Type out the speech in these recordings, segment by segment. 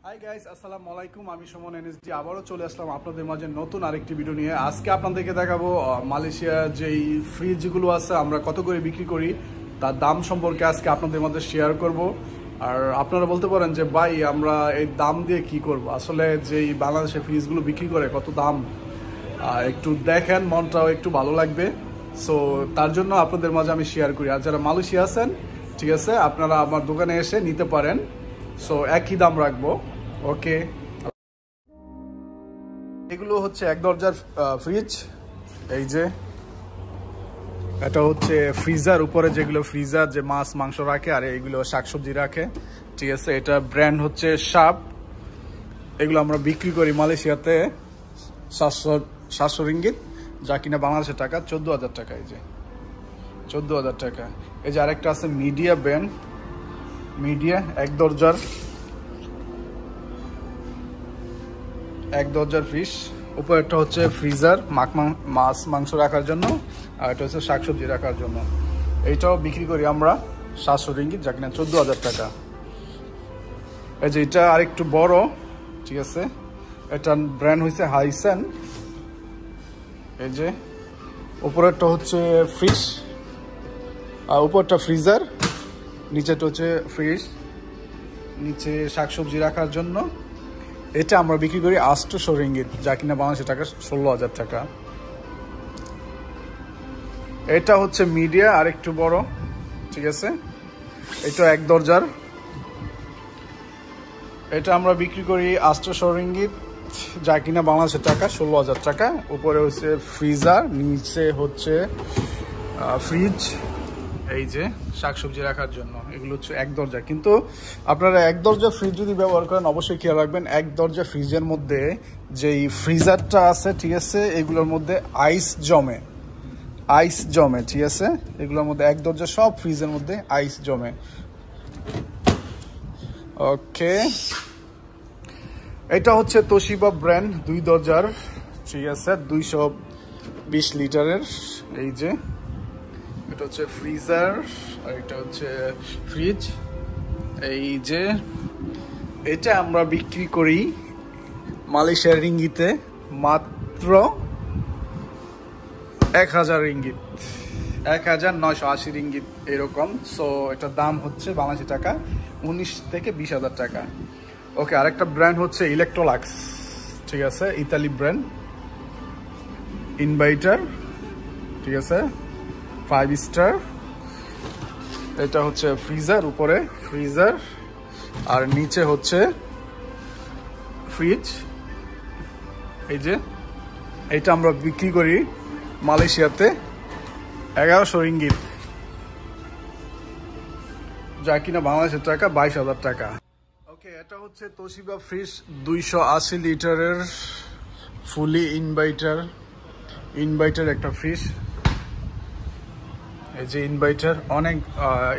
Hi guys, আসসালামু আলাইকুম। আমি সুমন এনএসডি আবারও চলে আসলাম আপনাদের মাঝে নতুন আরেকটি ভিডিও নিয়ে। আজকে আপনাদেরকে দেখাবো মালয়েশিয়ার যেই ফ্রিজগুলো আছে আমরা কত করে বিক্রি করি তার দাম সম্পর্কে আজকে আপনাদের মধ্যে শেয়ার করব। আর আপনারা বলতে পারেন যে ভাই আমরা এই দাম দিয়ে কি করব, আসলে যেই বাংলাদেশে ফ্রিজগুলো বিক্রি করে কত দাম একটু দেখেন, মনটাও একটু ভালো লাগবে। সো তার জন্য আপনাদের মাঝে আমি শেয়ার করি। আর যারা মালয়েশিয়া আছেন, ঠিক আছে, আপনারা আমার দোকানে এসে নিতে পারেন। সো একই দাম রাখবো। ওকে, এগুলো হচ্ছে এক দরজার ফ্রিজ। এই যে এটা হচ্ছে ফ্রিজার, উপরে যেগুলো ফ্রিজার যে মাছ মাংস রাখে আর এইগুলো শাকসবজি রাখে, ঠিক আছে। এটা ব্র্যান্ড হচ্ছে শাপ। এগুলো আমরা বিক্রি করি মালয়েশিয়াতে 700 রিঙ্গিত, যা কিনা বাংলাদেশের টাকা 14,000 টাকা। এই যে 14,000 টাকা। এই যে আরেকটা আছে মিডিয়া ব্র্যান্ড, মিডিয়া এক দরজার ফিশ। উপরেরটা হচ্ছে ফ্রিজার মাছ মাংস রাখার জন্য, আর এটা হচ্ছে শাকসবজি রাখার জন্য। এইটাও বিক্রি করি আমরা 700 রিঙ্গিত, যা কিনা 14,000 টাকা। এই যে এটা আরেকটু বড়, ঠিক আছে, এটার ব্র্যান্ড হচ্ছে হাইসেন। এই যে উপরেরটা হচ্ছে ফিশ, আর উপরটা ফ্রিজার, নিচেটা হচ্ছে ফ্রিজ, নিচে শাকসবজি রাখার জন্য। এটা আমরা বিক্রি করি 800 রিঙ্গিত, যা কিনা বাংলাদেশের টাকা 16,000 টাকা। এটা হচ্ছে মিডিয়া আর একটু বড়, ঠিক আছে, এটা এক দরজার। এটা আমরা বিক্রি করি 800 রিঙ্গিত, যা কিনা বাংলাদেশের টাকা 16,000 টাকা। উপরে হচ্ছে ফ্রিজার, নিচে হচ্ছে ফ্রিজ, এই যে শাকসবজি রাখার জন্য। এগুলো হচ্ছে এক দরজা। কিন্তু আপনারা এক দরজা ফ্রিজ যদি ব্যবহার করেন, অবশ্যই খেয়াল রাখবেন এক দরজা ফ্রিজের মধ্যে যেই ফ্রিজারটা আছে, ঠিক আছে, এগুলোর মধ্যে আইস জমে, ঠিক আছে। এগুলোর মধ্যে এক দরজা সব ফ্রিজের মধ্যে আইস জমে। ওকে, এটা হচ্ছে তোশিবা ব্র্যান্ড 2 দরজার, ঠিক আছে, 220 লিটারের। এই যে এটা হচ্ছে ফ্রিজার আর এটা হচ্ছে ফ্রিজ। এই যে এটা আমরা বিক্রি করি মালয়েশিয়ার রিঙ্গিতে মাত্র 1000 রিঙ্গিত, 1980 রিঙ্গিত এরকম। সো এটার দাম হচ্ছে বাংলাদেশি টাকা 19 থেকে 20,000 টাকা। ওকে, আরেকটা ব্র্যান্ড হচ্ছে ইলেকট্রোলাক্স, ঠিক আছে, ইতালি ব্র্যান্ড, ইনভাইটার, ঠিক আছে, 5 স্টার। এটা হচ্ছে ফ্রিজার, উপরে ফ্রিজার আর নিচে হচ্ছে ফ্রিজ। এই যে এটা আমরা বিক্রি করি মালয়েশিয়াতে 1100 রিঙ্গিত, যা কিনা বাংলাদেশের টাকা 22,000 টাকা। ওকে, এটা হচ্ছে তোশিবা ফ্রিজ 280 লিটারের ফুলি ইনভাইটার একটা ফ্রিজ। এই যে ইনভাইটার অনেক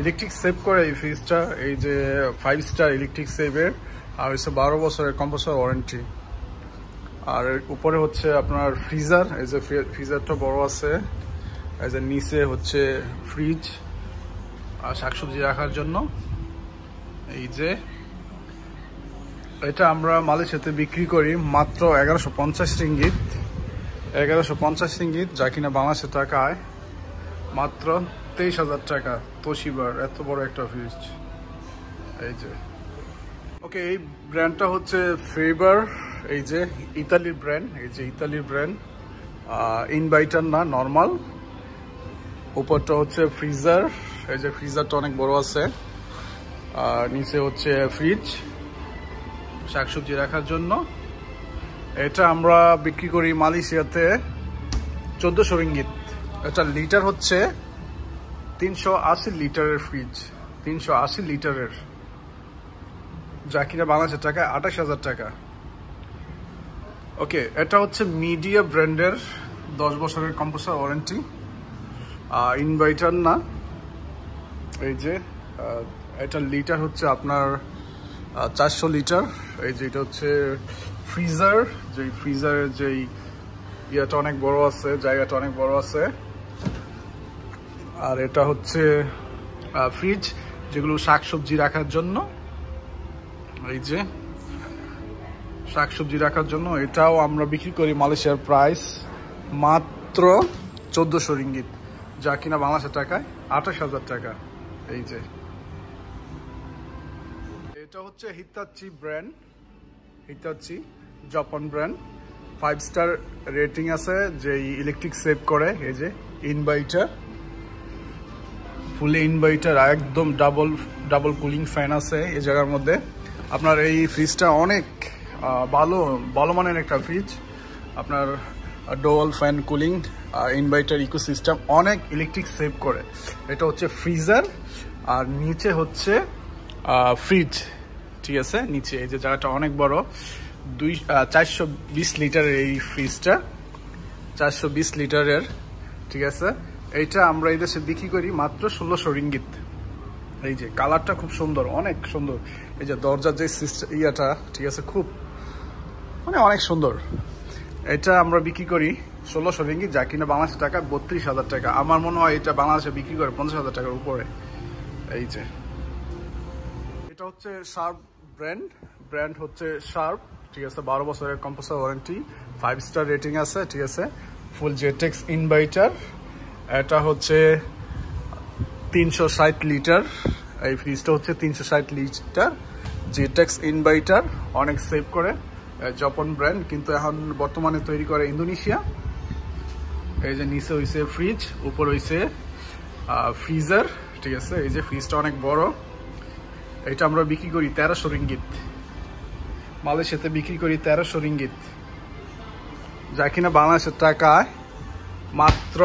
ইলেকট্রিক সেভ করে এই ফ্রিজটা। এই যে 5 স্টার ইলেকট্রিক সেভের, আর হচ্ছে 12 বছরের কম্প্রেসর ওয়ারেন্টি। আর উপরে হচ্ছে আপনার ফ্রিজার, এই যে ফ্রিজারটা বড় আছে। এই যে নিচে হচ্ছে ফ্রিজ আর শাকসবজি রাখার জন্য। এই যে এটা আমরা মালয়েশিয়াতে বিক্রি করি মাত্র 1150 রিঙ্গিত, যা কিনা বাংলাদেশের টাকায় মাত্র 23,000 টাকা। তোশিবার এত বড় একটা ফ্রিজ। এই যে ওকে, এই ব্র্যান্ডটা হচ্ছে ফেভার, এই যে ইতালির ব্র্যান্ড। এই যে ইতালির ব্র্যান্ড, ইনভাইটার না, নর্মাল। উপরটা হচ্ছে ফ্রিজার, এই যে ফ্রিজারটা অনেক বড় আছে। আর নিচে হচ্ছে ফ্রিজ, শাকসবজি রাখার জন্য। এটা আমরা বিক্রি করি মালয়েশিয়াতে 1400 রিঙ্গিত। এটা লিটার হচ্ছে 380 লিটারের ফ্রিজ, 380 লিটারের, যা কিনা বাংলাদেশের টাকায় 28,000 টাকা। ওকে, এটা হচ্ছে মিডিয়া ব্র্যান্ডের 10 বছরের কম্প্রেসর ওয়ারেন্টি, ইনভাইটার না। এই যে এটার লিটার হচ্ছে আপনার 400 লিটার। এই যে এটা হচ্ছে ফ্রিজার, যেই ফ্রিজারের যেই ইয়াটা অনেক বড় আছে, জায়গাটা অনেক বড় আছে। আর এটা হচ্ছে ফ্রিজ, যেগুলো শাকসবজি রাখার জন্য। এই যে শাকসবজি রাখার জন্য। এটাও আমরা বিক্রি করি মালয়েশিয়ার প্রাইস মাত্র 1400 রিঙ্গিত, যা কিনা বাংলাদেশের টাকায় 28,000 টাকা। এই যে এটা হচ্ছে হিতাচি brand, হিতাচি Japan brand, 5 star rating আছে, যে ইলেকট্রিক সেভ করে। এই যে ইনভার্টার, ফুলি ইনভার্টার, একদম ডাবল কুলিং ফ্যান আছে এই জায়গার মধ্যে। আপনার এই ফ্রিজটা অনেক ভালো মানের একটা ফ্রিজ। আপনার dual fan cooling, inverter ecosystem, অনেক ইলেকট্রিক সেভ করে। এটা হচ্ছে ফ্রিজার আর নিচে হচ্ছে ফ্রিজ, ঠিক আছে। নিচে এই যে জায়গাটা অনেক বড়, 420 লিটারের এই ফ্রিজটা, 420 লিটারের, ঠিক আছে। এইটা আমরা এই দেশে বিক্রি করি মাত্র 1600 রিঙ্গিত। এই যে কালারটা খুব সুন্দর, অনেক সুন্দর। এই যে দরজার যে ইয়াটা, ঠিক আছে, খুব অনেক সুন্দর। এটা আমরা বিক্রি করি 1600 রিঙ্গিত, যা কিনা বাংলাদেশের টাকা 32,000 টাকা। আমার মনে হয় এটা বাংলাদেশে বিক্রি করে 50,000 টাকার উপরে। এই যে এটা হচ্ছে শার্প ব্র্যান্ড হচ্ছে শার্প, ঠিক আছে। 12 বছরের কম্প্রেসর ওয়ারেন্টি, 5 স্টার রেটিং আছে, ঠিক আছে। ফুল জেটেক্স ইনভার্টার। এটা হচ্ছে 360 লিটার, এই ফ্রিজটা হচ্ছে 360 লিটার জেটেক্স ইনভার্টার, অনেক সেভ করে। জাপান ব্র্যান্ড, কিন্তু এখন বর্তমানে তৈরি করে ইন্দোনেশিয়া। এই যে নিচে হইছে ফ্রিজ, উপর হইছে ফ্রিজার, ঠিক আছে। এই যে ফ্রিজটা অনেক বড়। এটা আমরা বিক্রি করি 1300 রিঙ্গিত, মালয়েশিয়াতে বিক্রি করি 1300 রিঙ্গিত, যা কিনা বাংলাদেশের টাকায় মাত্র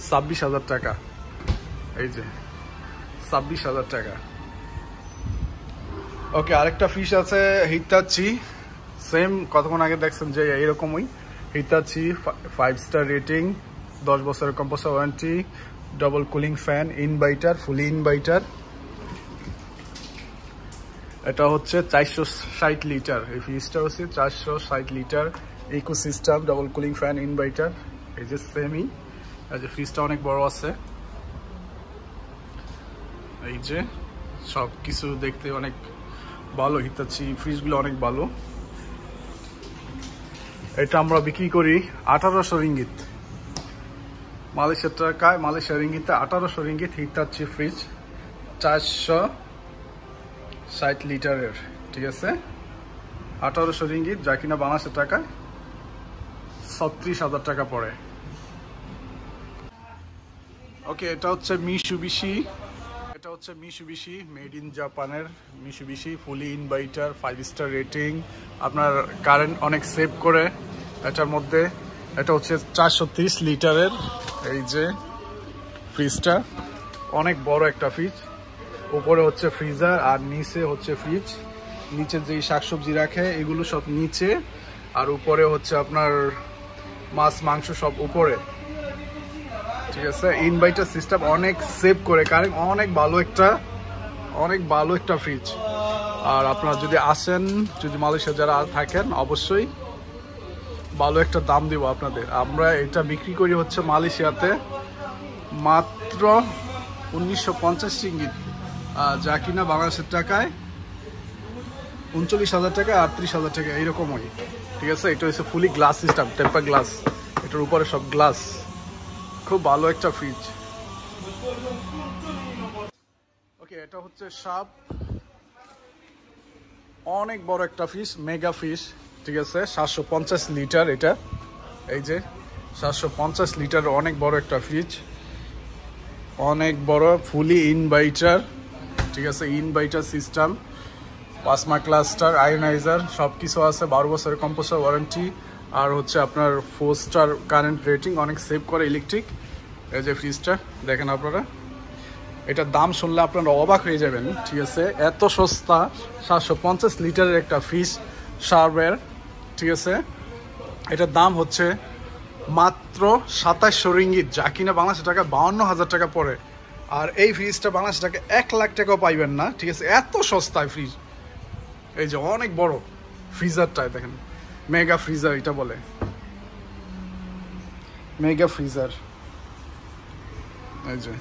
26,000 টাকা। এই যে 26,000 টাকা। ওকে, আরেকটা ফিশ আছে হিতাচি, সেম কতক্ষণ আগে দেখছেন যে এইরকমই হিতাচি, 5 স্টার রেটিং, 10 বছরের compressor warranty, double cooling fan, inverter, fully inverter. এটা হচ্ছে 460 লিটার, এই ফ্রিজটা হচ্ছে 460 litre, ecosystem, double cooling fan, inverter. এই যে সেমি, এই যে ফ্রিজটা অনেক বড় আছে। এই যে সব কিছু দেখতে অনেক ভালো, হিতাচি ফ্রিজগুলো অনেক ভালো। এটা আমরা বিক্রি করি 1800 রিঙ্গিত, মালয়েশিয়ার টাকায়, মালয়েশিয়া রিঙ্গিতে 1800 রিঙ্গিত হিতাচি ফ্রিজ, 460 লিটারের, ঠিক আছে। 1800 রিঙ্গিত, যা কিনা বাংলাদেশের টাকায় 36,000 টাকা পড়ে। ওকে, এটা হচ্ছে মিশুবিশি, এটা হচ্ছে মিশুবিশি, মেড ইন জাপানের মিশুবিশি, ফুলি ইনভার্টার, 5 স্টার রেটিং, আপনার কারেন্ট অনেক সেভ করে এটার মধ্যে। এটা হচ্ছে 430 লিটারের, এই যে ফ্রিজটা অনেক বড় একটা ফ্রিজ। উপরে হচ্ছে ফ্রিজার আর নিচে হচ্ছে ফ্রিজ। নিচে যে শাকসবজি রাখে এগুলো সব নিচে, আর উপরে হচ্ছে আপনার মাছ মাংস সব উপরে, ঠিক আছে। ইনভার্টার সিস্টেম অনেক সেভ করে কারেন্ট, অনেক ভালো একটা ফ্রিজ। আর আপনারা যদি আসেন, যদি মালয়েশিয়া যারা থাকেন, অবশ্যই ভালো একটা দাম দিব আপনাদের। আমরা এটা বিক্রি করি হচ্ছে মালয়েশিয়াতে মাত্র 1950 রিঙ্গিত, যা কিনা বাংলাদেশের টাকায় 39,000 টাকা, 38,000 টাকা, এইরকমই, ঠিক আছে। এটা হচ্ছে ফুলি গ্লাস সিস্টেম, টেম্পার গ্লাস, এটার উপরে সব গ্লাস, খুব ভালো একটা ফ্রিজ। ওকে, এটা হচ্ছে শার্প, অনেক বড় একটা ফ্রিজ, মেগা ফ্রিজ, ঠিক আছে। 750 লিটার এটা, এই যে 750 লিটার, অনেক বড় একটা ফ্রিজ, অনেক বড়, ফুলি ইনভার্টার, ঠিক আছে। ইনভার্টার সিস্টেম, প্লাজমা ক্লাস্টার, আয়োনাইজার, সব কিছু আছে। 12 বছরের কম্প্রেসর ওয়ারেন্টি, আর হচ্ছে আপনার 4 স্টার কারেন্ট রেটিং, অনেক সেভ করে ইলেকট্রিক। এই যে ফ্রিজটা দেখেন আপনারা, এটার দাম শুনলে আপনারা অবাক হয়ে যাবেন, ঠিক আছে। এত সস্তা, 750 লিটারের একটা ফ্রিজ শার্পের, ঠিক আছে। এটার দাম হচ্ছে মাত্র 2700 রিঙ্গিত, যা কিনা বাংলাদেশের টাকা 52,000 টাকা পড়ে। আর এই ফ্রিজটা বাংলাদেশের টাকা 1 লাখ টাকাও পাইবেন না, ঠিক আছে, এত সস্তায় ফ্রিজ। এই যে অনেক বড় ফ্রিজারটায় দেখেন, মেগা ফ্রিজার এটা বলে, মেগা ফ্রিজার। এই যে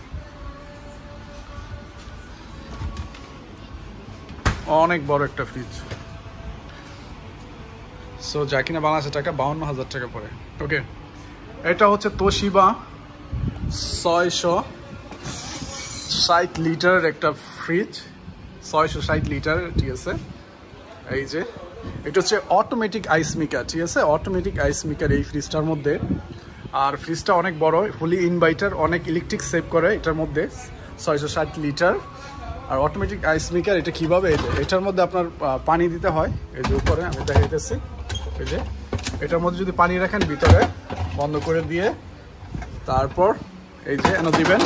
অনেক বড় একটা ফ্রিজ। সো যা কিনা বাংলাদেশের টাকা 52,000 টাকা পড়ে। ওকে, এটা হচ্ছে তোশিবা 660 লিটারের একটা ফ্রিজ, 660 লিটার, ঠিক আছে। এই যে এটা হচ্ছে অটোমেটিক আইস মেকার, ঠিক আছে, অটোমেটিক আইস মেকার এই ফ্রিজটার মধ্যে। আর ফ্রিজটা অনেক বড়, ফুলি ইনভার্টার, অনেক ইলেকট্রিক সেভ করে এটার মধ্যে, 660 লিটার। আর অটোমেটিক আইস মেকার এটা কীভাবে, এই যে এটার মধ্যে আপনার পানি দিতে হয়, এই যে উপরে আমি দেখাইতেছি। এই যে এটার মধ্যে যদি পানি রাখেন ভিতরে বন্ধ করে দিয়ে তারপর এই যে এনে দিবেন,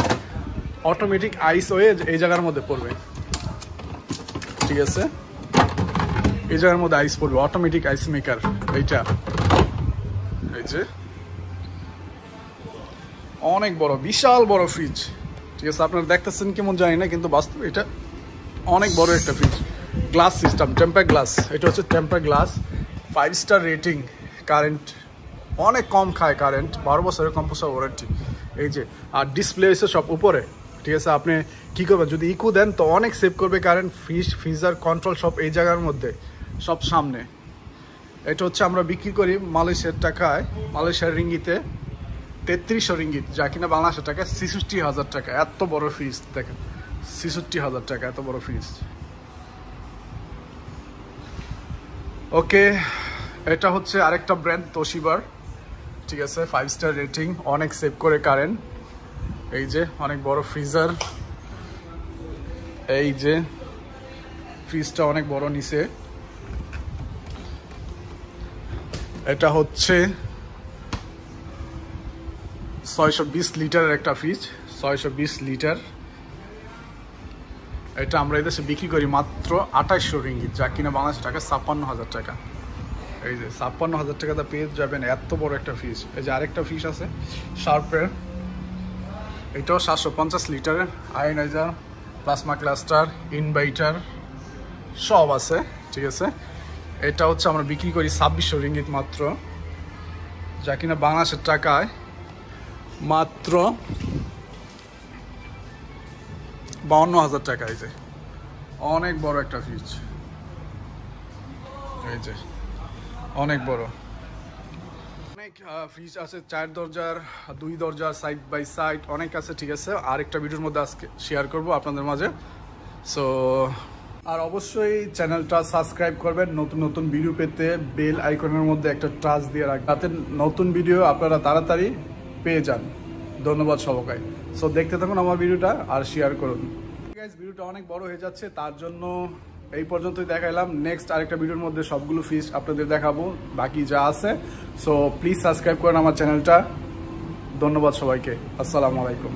অটোমেটিক আইস হয়ে এই জায়গার মধ্যে পড়বে, ঠিক আছে, এই জায়গার মধ্যে আইস পড়বে, অটোমেটিক আইস মেকার এইটা। এই যে অনেক বড়, বিশাল বড় ফ্রিজ, ঠিক আছে। আপনারা দেখতেছেন কেমন জানি না, কিন্তু বাস্তবে এটা অনেক বড় একটা fridge. Glass system, temper glass, এটা হচ্ছে temper glass, 5 star rating, current অনেক কম খায়, কারেন্ট 12 বছরের কম্প্রেসর ওয়ারেন্টি। এই যে আর ডিসপ্লে এসে সব উপরে, ঠিক আছে। আপনি কী করবেন, যদি ইকো দেন তো অনেক সেভ করবে কারেন্ট। ফ্রিজার কন্ট্রোল সব এই জায়গার মধ্যে, সব সামনে। এটা হচ্ছে আমরা বিক্রি করি মালয়েশিয়ার টাকায়, মালয়েশিয়ার রিঙ্গিতে 3300 রিঙ্গিত, যা কিনা বাংলাদেশের টাকায় 66,000 টাকা। এত বড় ফ্রিজ দেখেন, 66,000 টাকা এত বড় ফ্রিজ। ওকে, এটা হচ্ছে আরেকটা ব্র্যান্ড তোশিবার, ঠিক আছে, 5 স্টার রেটিং, অনেক সেভ করে কারেন্ট। এই যে অনেক বড় ফ্রিজার, এই যে ফ্রিজটা অনেক বড় নিচে। এটা হচ্ছে 620 লিটারের একটা ফ্রিজ, 620 লিটার। এটা আমরা এদেশে বিক্রি করি মাত্র 2800 রিঙ্গিত, যা কিনা বাংলাদেশ টাকা 56,000 টাকা। এই যে 56,000 টাকাতে পেয়ে যাবেন এত বড় একটা ফ্রিজ। এই যে আরেকটা ফ্রিজ আছে শার্পের, এটাও 750 লিটারের, আয়নাইজার, প্লাজমা ক্লাস্টার, ইনভার্টার সব আছে, ঠিক আছে। এটা হচ্ছে আমরা বিক্রি করি 2600 রিঙ্গিত মাত্র, যা কিনা বাংলাদেশের টাকায় মাত্র 52,000 টাকা। এই যে অনেক বড় একটা ফ্রিজ, এই যে অনেক বড়। অনেক ফ্রিজ আছে 4 দরজার, 2 দরজার, সাইড বাই সাইড অনেক আছে, ঠিক আছে। আরেকটা ভিডিওর মধ্যে আজকে শেয়ার করব আপনাদের মাঝে। সো আর অবশ্যই চ্যানেলটা সাবস্ক্রাইব করবেন, নতুন নতুন ভিডিও পেতে বেল আইকনের মধ্যে একটা টাচ দিয়ে রাখবেন, যাতে নতুন ভিডিও আপনারা তাড়াতাড়ি পেয়ে যান। ধন্যবাদ সবাইকে। সো দেখতে থাকুন আমার ভিডিওটা আর শেয়ার করুন। গাইস, ভিডিওটা অনেক বড় হয়ে যাচ্ছে, তার জন্য এই পর্যন্তই দেখাইলাম। নেক্সট আরেকটা ভিডিওর মধ্যে সবগুলো ফিস আপনাদের দেখাবো, বাকি যা আছে। সো প্লিজ সাবস্ক্রাইব করেন আমার চ্যানেলটা। ধন্যবাদ সবাইকে, আসসালামু আলাইকুম।